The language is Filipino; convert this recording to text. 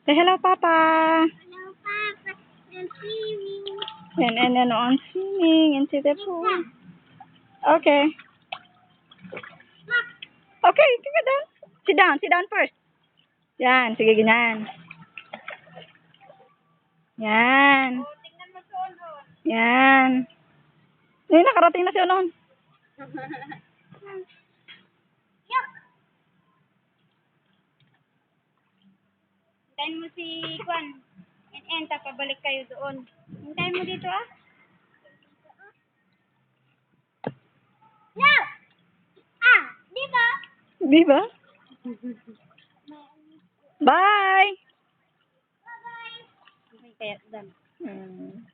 Say hello, Papa. Hello, Papa. I'm swimming. And then on swimming into the pool. Okay. Okay, sige down. Sit down. Sit down first. Yan, sige, ganyan. Yan. Oh, tingnan mo si Onon. Yan. Ay, nakarating na si Onon. Yuck! Hintayin mo si Kwan. And pabalik kayo doon. Hintayin mo dito, ah. No! Ah, di ba? Di ba? Bye! Bye-bye. Kaya, done. Hmm.